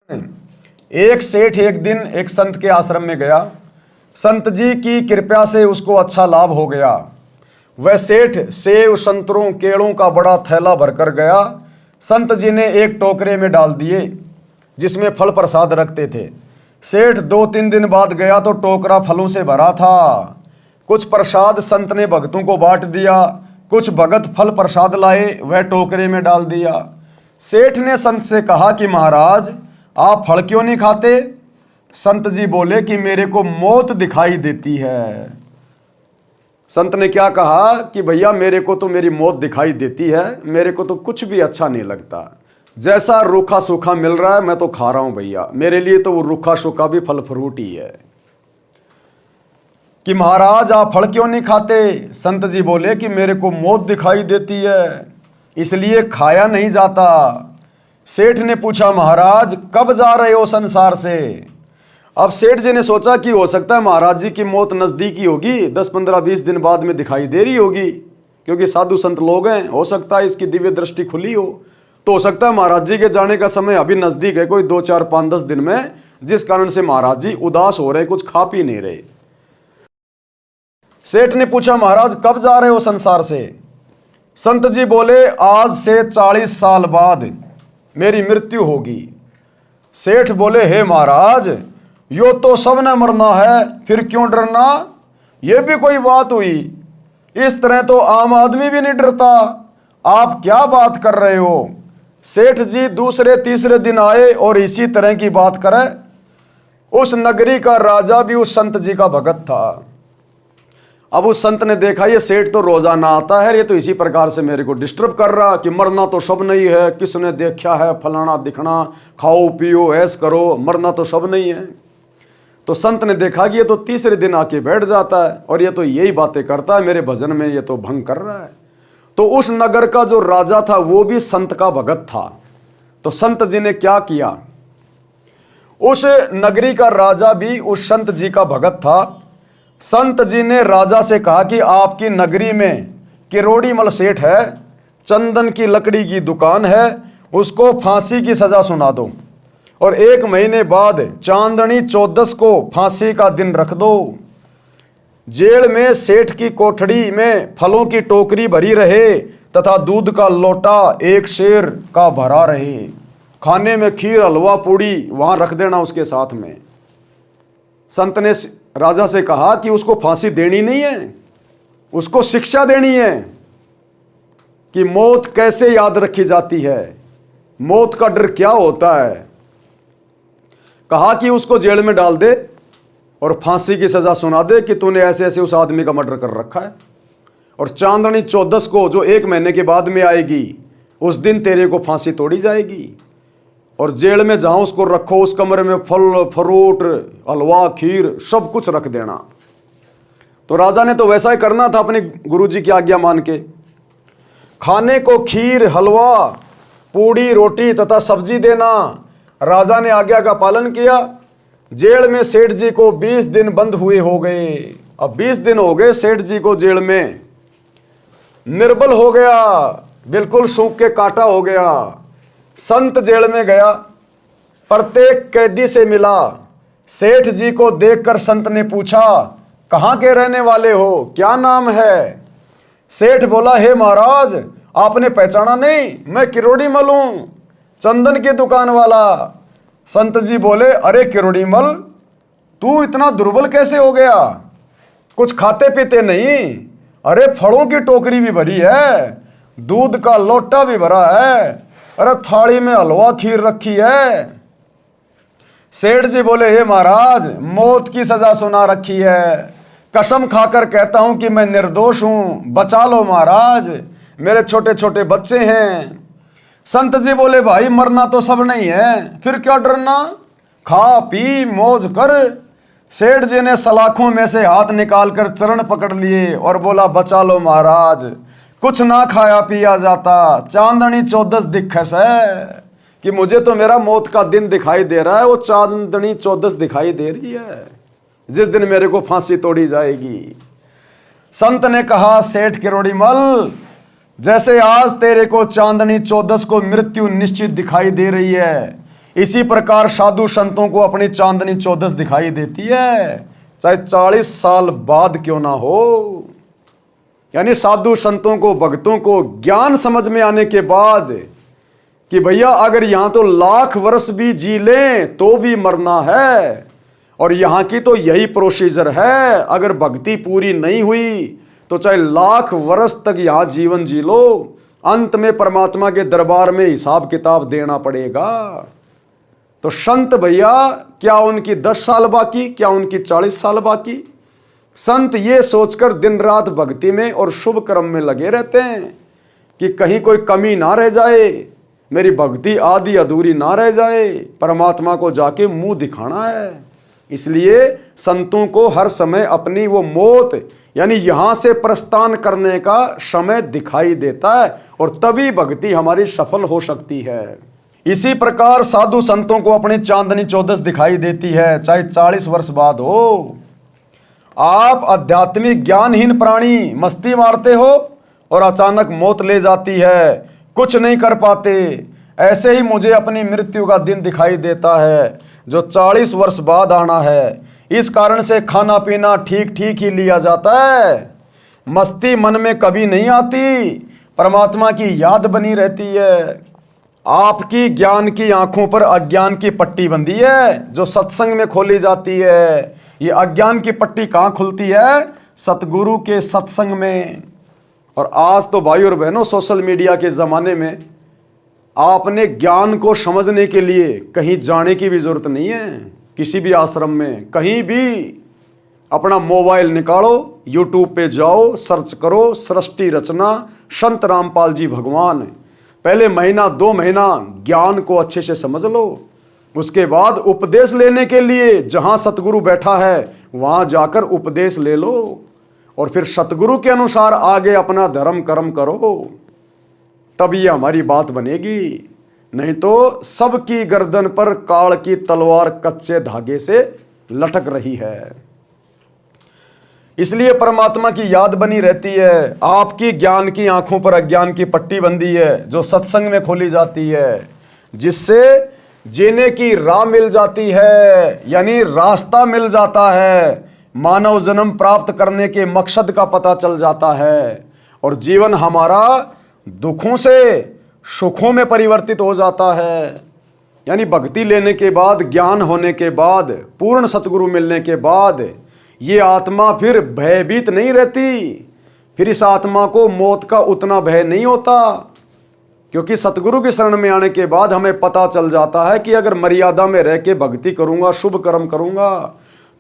एक सेठ एक दिन एक संत के आश्रम में गया। संत जी की कृपा से उसको अच्छा लाभ हो गया। वह सेठ सेव संतरों केलों का बड़ा थैला भरकर गया। संत जी ने एक टोकरे में डाल दिए जिसमें फल प्रसाद रखते थे। सेठ 2-3 दिन बाद गया तो टोकरा फलों से भरा था। कुछ प्रसाद संत ने भक्तों को बांट दिया, कुछ भगत फल प्रसाद लाए, वह टोकरे में डाल दिया। सेठ ने संत से कहा कि महाराज आप फल क्यों नहीं खाते? संत जी बोले कि मेरे को मौत दिखाई देती है। संत ने क्या कहा कि भैया मेरे को तो मेरी मौत दिखाई देती है, मेरे को तो कुछ भी अच्छा नहीं लगता। जैसा रूखा सूखा मिल रहा है मैं तो खा रहा हूं भैया, मेरे लिए तो वो रूखा सूखा भी फल फ्रूट ही है। कि महाराज आप फल क्यों नहीं खाते? संत जी बोले कि मेरे को मौत दिखाई देती है, इसलिए खाया नहीं जाता। सेठ ने पूछा महाराज कब जा रहे हो संसार से? अब सेठ जी ने सोचा कि हो सकता है महाराज जी की मौत नज़दीकी होगी, 10-15-20 दिन बाद में दिखाई दे रही होगी, क्योंकि साधु संत लोग हैं, हो सकता है इसकी दिव्य दृष्टि खुली हो, तो हो सकता है महाराज जी के जाने का समय अभी नज़दीक है, कोई 2-4-5-10 दिन में, जिस कारण से महाराज जी उदास हो रहे, कुछ खा पी नहीं रहे। सेठ ने पूछा महाराज कब जा रहे हो संसार से? संत जी बोले आज से 40 साल बाद मेरी मृत्यु होगी। सेठ बोले हे महाराज यो तो सबने मरना है, फिर क्यों डरना? ये भी कोई बात हुई? इस तरह तो आम आदमी भी नहीं डरता, आप क्या बात कर रहे हो? सेठ जी दूसरे तीसरे दिन आए और इसी तरह की बात करे। उस नगरी का राजा भी उस संत जी का भगत था। अब उस संत ने देखा ये सेठ तो रोजाना आता है, ये तो इसी प्रकार से मेरे को डिस्टर्ब कर रहा कि मरना तो सब नहीं है, किसने देखा है फलाना दिखना, खाओ पियो ऐश करो, मरना तो सब नहीं है। तो संत ने देखा कि ये तो तीसरे दिन आके बैठ जाता है और ये तो यही बातें करता है, मेरे भजन में ये तो भंग कर रहा है। तो उस नगर का जो राजा था वो भी संत का भगत था। तो संत जी ने क्या किया, उस नगरी का राजा भी उस संत जी का भगत था। संत जी ने राजा से कहा कि आपकी नगरी में किरोड़ी मल सेठ है, चंदन की लकड़ी की दुकान है, उसको फांसी की सजा सुना दो और 1 महीने बाद चांदनी 14 को फांसी का दिन रख दो। जेल में सेठ की कोठड़ी में फलों की टोकरी भरी रहे तथा दूध का लोटा 1 शेर का भरा रहे। खाने में खीर हलवा पूड़ी वहां रख देना उसके साथ में। संत ने राजा से कहा कि उसको फांसी देनी नहीं है, उसको शिक्षा देनी है कि मौत कैसे याद रखी जाती है, मौत का डर क्या होता है। कहा कि उसको जेल में डाल दे और फांसी की सजा सुना दे कि तूने ऐसे ऐसे उस आदमी का मर्डर कर रखा है और चांदनी 14 को जो 1 महीने के बाद में आएगी उस दिन तेरे को फांसी तोड़ी जाएगी और जेल में जहां उसको रखो उस कमरे में फल फ्रूट हलवा खीर सब कुछ रख देना। तो राजा ने तो वैसा ही करना था अपने गुरुजी की आज्ञा मान के। खाने को खीर हलवा पूड़ी रोटी तथा सब्जी देना। राजा ने आज्ञा का पालन किया। जेल में सेठ जी को 20 दिन बंद हुए हो गए। अब 20 दिन हो गए सेठ जी को जेल में। निर्बल हो गया, बिल्कुल सूख के काटा हो गया। संत जेल में गया, प्रत्येक कैदी से मिला। सेठ जी को देखकर संत ने पूछा कहाँ के रहने वाले हो, क्या नाम है? सेठ बोला हे महाराज आपने पहचाना नहीं, मैं किरोड़ी मल हूं, चंदन की दुकान वाला। संत जी बोले अरे किरोड़ी मल तू इतना दुर्बल कैसे हो गया, कुछ खाते पीते नहीं? अरे फलों की टोकरी भी भरी है, दूध का लोटा भी भरा है, अरे थाली में हलवा खीर रखी है। सेठ जी बोले हे महाराज मौत की सजा सुना रखी है, कसम खाकर कहता हूं कि मैं निर्दोष हूं, बचा लो महाराज, मेरे छोटे छोटे बच्चे हैं। संत जी बोले भाई मरना तो सब नहीं है, फिर क्या डरना, खा पी मौज कर। सेठ जी ने सलाखों में से हाथ निकालकर चरण पकड़ लिए और बोला बचा लो महाराज, कुछ ना खाया पिया जाता, चांदनी 14 दिखस है कि मुझे तो मेरा मौत का दिन दिखाई दे रहा है, वो चांदनी 14 दिखाई दे रही है जिस दिन मेरे को फांसी तोड़ी जाएगी। संत ने कहा सेठ किरोड़ी मल जैसे आज तेरे को चांदनी 14 को मृत्यु निश्चित दिखाई दे रही है, इसी प्रकार साधु संतों को अपनी चांदनी चौदस दिखाई देती है, चाहे 40 साल बाद क्यों ना हो। यानी साधु संतों को, भक्तों को ज्ञान समझ में आने के बाद कि भैया अगर यहां तो लाख वर्ष भी जी लें तो भी मरना है, और यहां की तो यही प्रोसीजर है। अगर भक्ति पूरी नहीं हुई तो चाहे लाख वर्ष तक यहां जीवन जी लो, अंत में परमात्मा के दरबार में हिसाब किताब देना पड़ेगा। तो संत भैया, क्या उनकी 10 साल बाकी, क्या उनकी 40 साल बाकी? संत ये सोचकर दिन रात भक्ति में और शुभ कर्म में लगे रहते हैं कि कहीं कोई कमी ना रह जाए, मेरी भक्ति आधी अधूरी ना रह जाए, परमात्मा को जाके मुंह दिखाना है। इसलिए संतों को हर समय अपनी वो मौत, यानी यहां से प्रस्थान करने का समय दिखाई देता है, और तभी भक्ति हमारी सफल हो सकती है। इसी प्रकार साधु संतों को अपनी चांदनी चौदस दिखाई देती है, चाहे 40 वर्ष बाद हो। आप आध्यात्मिक ज्ञानहीन प्राणी मस्ती मारते हो और अचानक मौत ले जाती है, कुछ नहीं कर पाते। ऐसे ही मुझे अपनी मृत्यु का दिन दिखाई देता है, जो 40 वर्ष बाद आना है। इस कारण से खाना पीना ठीक ठीक ही लिया जाता है, मस्ती मन में कभी नहीं आती, परमात्मा की याद बनी रहती है। आपकी ज्ञान की आंखों पर अज्ञान की पट्टी बंधी है, जो सत्संग में खोली जाती है। ये अज्ञान की पट्टी कहाँ खुलती है? सतगुरु के सत्संग में। और आज तो भाई और बहनों, सोशल मीडिया के ज़माने में आपने ज्ञान को समझने के लिए कहीं जाने की भी जरूरत नहीं है। किसी भी आश्रम में कहीं भी अपना मोबाइल निकालो, यूट्यूब पे जाओ, सर्च करो सृष्टि रचना संत रामपाल जी भगवान। पहले महीना 2 महीना ज्ञान को अच्छे से समझ लो, उसके बाद उपदेश लेने के लिए जहां सतगुरु बैठा है वहां जाकर उपदेश ले लो, और फिर सतगुरु के अनुसार आगे अपना धर्म कर्म करो, तब ये हमारी बात बनेगी। नहीं तो सबकी गर्दन पर काल की तलवार कच्चे धागे से लटक रही है। इसलिए परमात्मा की याद बनी रहती है। आपकी ज्ञान की आंखों पर अज्ञान की पट्टी बंधी है, जो सत्संग में खोली जाती है, जिससे जीने की राह मिल जाती है, यानी रास्ता मिल जाता है, मानव जन्म प्राप्त करने के मकसद का पता चल जाता है, और जीवन हमारा दुखों से सुखों में परिवर्तित हो जाता है। यानी भक्ति लेने के बाद, ज्ञान होने के बाद, पूर्ण सतगुरु मिलने के बाद ये आत्मा फिर भयभीत नहीं रहती। फिर इस आत्मा को मौत का उतना भय नहीं होता, क्योंकि सतगुरु की शरण में आने के बाद हमें पता चल जाता है कि अगर मर्यादा में रह के भक्ति करूंगा, शुभ कर्म करूंगा,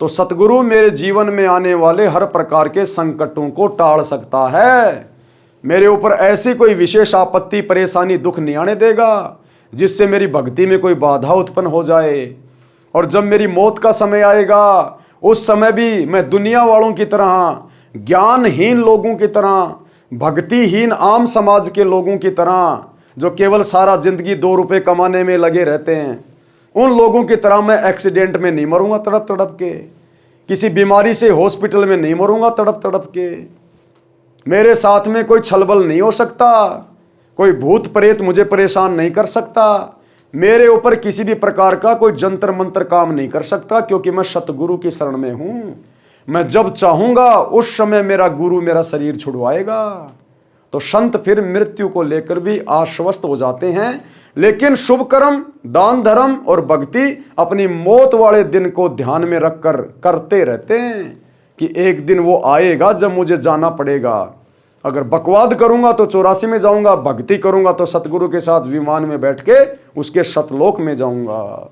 तो सतगुरु मेरे जीवन में आने वाले हर प्रकार के संकटों को टाल सकता है। मेरे ऊपर ऐसी कोई विशेष आपत्ति, परेशानी, दुख नहीं आने देगा जिससे मेरी भक्ति में कोई बाधा उत्पन्न हो जाए। और जब मेरी मौत का समय आएगा, उस समय भी मैं दुनिया वालों की तरह, ज्ञानहीन लोगों की तरह, भक्तिहीन आम समाज के लोगों की तरह, जो केवल सारा जिंदगी 2 रुपए कमाने में लगे रहते हैं, उन लोगों की तरह मैं एक्सीडेंट में नहीं मरूंगा तड़प तड़प के, किसी बीमारी से हॉस्पिटल में नहीं मरूंगा तड़प तड़प के, मेरे साथ में कोई छलबल नहीं हो सकता, कोई भूत प्रेत मुझे परेशान नहीं कर सकता, मेरे ऊपर किसी भी प्रकार का कोई जंतर मंत्र काम नहीं कर सकता, क्योंकि मैं सतगुरु की शरण में हूं। मैं जब चाहूंगा उस समय मेरा गुरु मेरा शरीर छुड़वाएगा। तो संत फिर मृत्यु को लेकर भी आश्वस्त हो जाते हैं, लेकिन शुभ कर्म, दान धर्म और भक्ति अपनी मौत वाले दिन को ध्यान में रखकर करते रहते हैं कि एक दिन वो आएगा जब मुझे जाना पड़ेगा। अगर बकवाद करूंगा तो 84 में जाऊंगा, भक्ति करूंगा तो सतगुरु के साथ विमान में बैठ के उसके सतलोक में जाऊंगा।